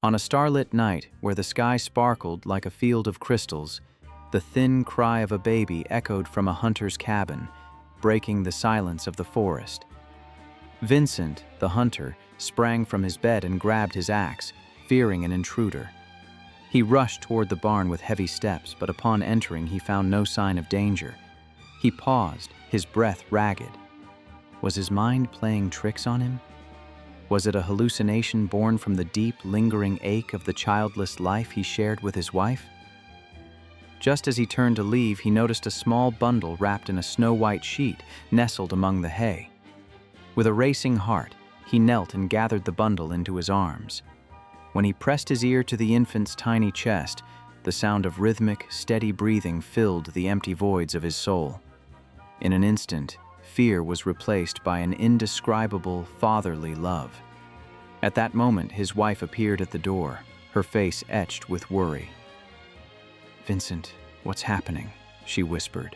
On a starlit night where the sky sparkled like a field of crystals, the thin cry of a baby echoed from a hunter's cabin, breaking the silence of the forest. Vincent, the hunter, sprang from his bed and grabbed his axe, fearing an intruder. He rushed toward the barn with heavy steps, but upon entering he found no sign of danger. He paused, his breath ragged. Was his mind playing tricks on him? Was it a hallucination born from the deep, lingering ache of the childless life he shared with his wife? Just as he turned to leave, he noticed a small bundle wrapped in a snow-white sheet nestled among the hay. With a racing heart, he knelt and gathered the bundle into his arms. When he pressed his ear to the infant's tiny chest, the sound of rhythmic, steady breathing filled the empty voids of his soul. In an instant, fear was replaced by an indescribable, fatherly love. At that moment, his wife appeared at the door, her face etched with worry. "Vincent, what's happening?" she whispered.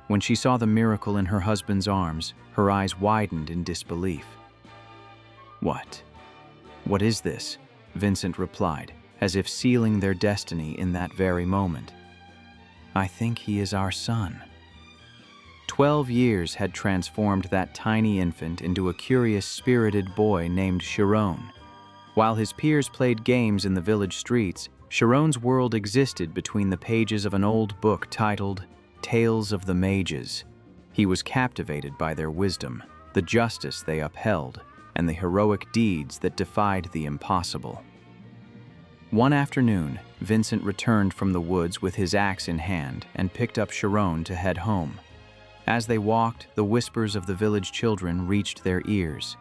When she saw the miracle in her husband's arms, her eyes widened in disbelief. What is this?" Vincent replied, as if sealing their destiny in that very moment. "I think he is our son." 12 years had transformed that tiny infant into a curious, spirited boy named Chiron. While his peers played games in the village streets, Chiron's world existed between the pages of an old book titled Tales of the Mages. He was captivated by their wisdom, the justice they upheld, and the heroic deeds that defied the impossible. One afternoon, Vincent returned from the woods with his axe in hand and picked up Chiron to head home. As they walked, the whispers of the village children reached their ears.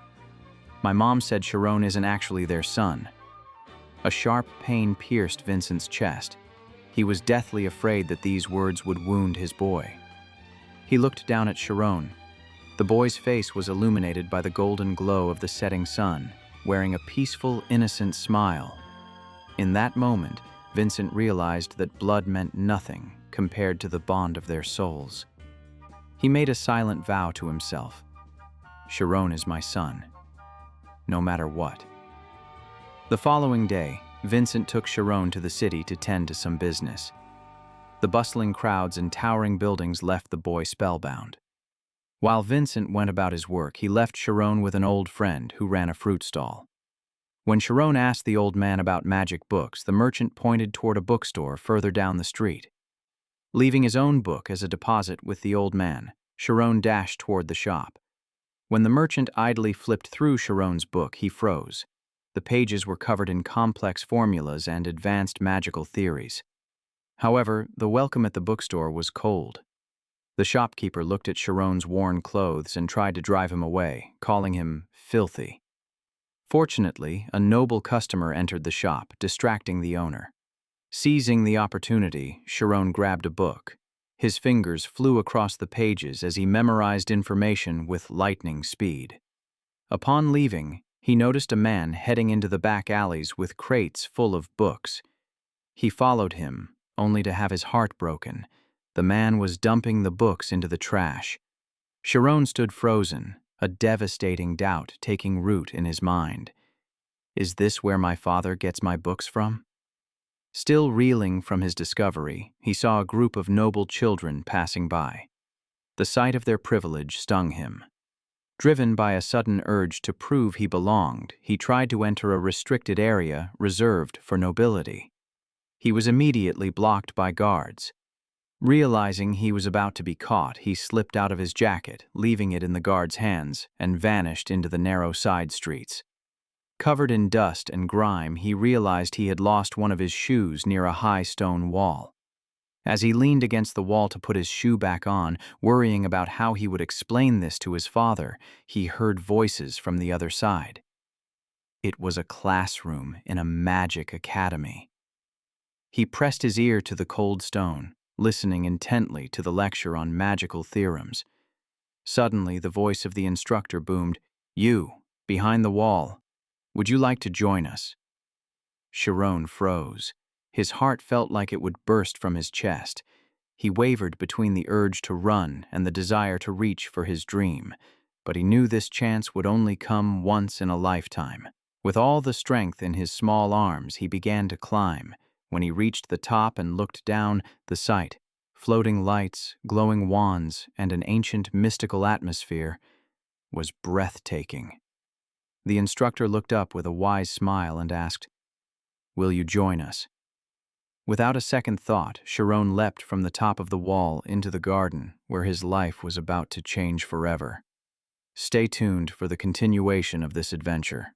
"My mom said Chiron isn't actually their son." A sharp pain pierced Vincent's chest. He was deathly afraid that these words would wound his boy. He looked down at Chiron. The boy's face was illuminated by the golden glow of the setting sun, wearing a peaceful, innocent smile. In that moment, Vincent realized that blood meant nothing compared to the bond of their souls. He made a silent vow to himself. "Chiron is my son, no matter what." The following day, Vincent took Chiron to the city to tend to some business. The bustling crowds and towering buildings left the boy spellbound. While Vincent went about his work, he left Chiron with an old friend who ran a fruit stall. When Chiron asked the old man about magic books, the merchant pointed toward a bookstore further down the street. Leaving his own book as a deposit with the old man, Chiron dashed toward the shop. When the merchant idly flipped through Chiron's book, he froze. The pages were covered in complex formulas and advanced magical theories. However, the welcome at the bookstore was cold. The shopkeeper looked at Chiron's worn clothes and tried to drive him away, calling him filthy. Fortunately, a noble customer entered the shop, distracting the owner. Seizing the opportunity, Chiron grabbed a book. His fingers flew across the pages as he memorized information with lightning speed. Upon leaving, he noticed a man heading into the back alleys with crates full of books. He followed him, only to have his heart broken. The man was dumping the books into the trash. Chiron stood frozen, a devastating doubt taking root in his mind. Is this where my father gets my books from? Still reeling from his discovery, he saw a group of noble children passing by. The sight of their privilege stung him. Driven by a sudden urge to prove he belonged, he tried to enter a restricted area reserved for nobility. He was immediately blocked by guards. Realizing he was about to be caught, he slipped out of his jacket, leaving it in the guard's hands, and vanished into the narrow side streets. Covered in dust and grime, he realized he had lost one of his shoes near a high stone wall. As he leaned against the wall to put his shoe back on, worrying about how he would explain this to his father, he heard voices from the other side. It was a classroom in a magic academy. He pressed his ear to the cold stone, listening intently to the lecture on magical theorems. Suddenly, the voice of the instructor boomed, "You, behind the wall. Would you like to join us?" Chiron froze. His heart felt like it would burst from his chest. He wavered between the urge to run and the desire to reach for his dream, but he knew this chance would only come once in a lifetime. With all the strength in his small arms, he began to climb. When he reached the top and looked down, the sight, floating lights, glowing wands, and an ancient mystical atmosphere, was breathtaking. The instructor looked up with a wise smile and asked, "Will you join us?" Without a second thought, Sharon leapt from the top of the wall into the garden where his life was about to change forever. Stay tuned for the continuation of this adventure.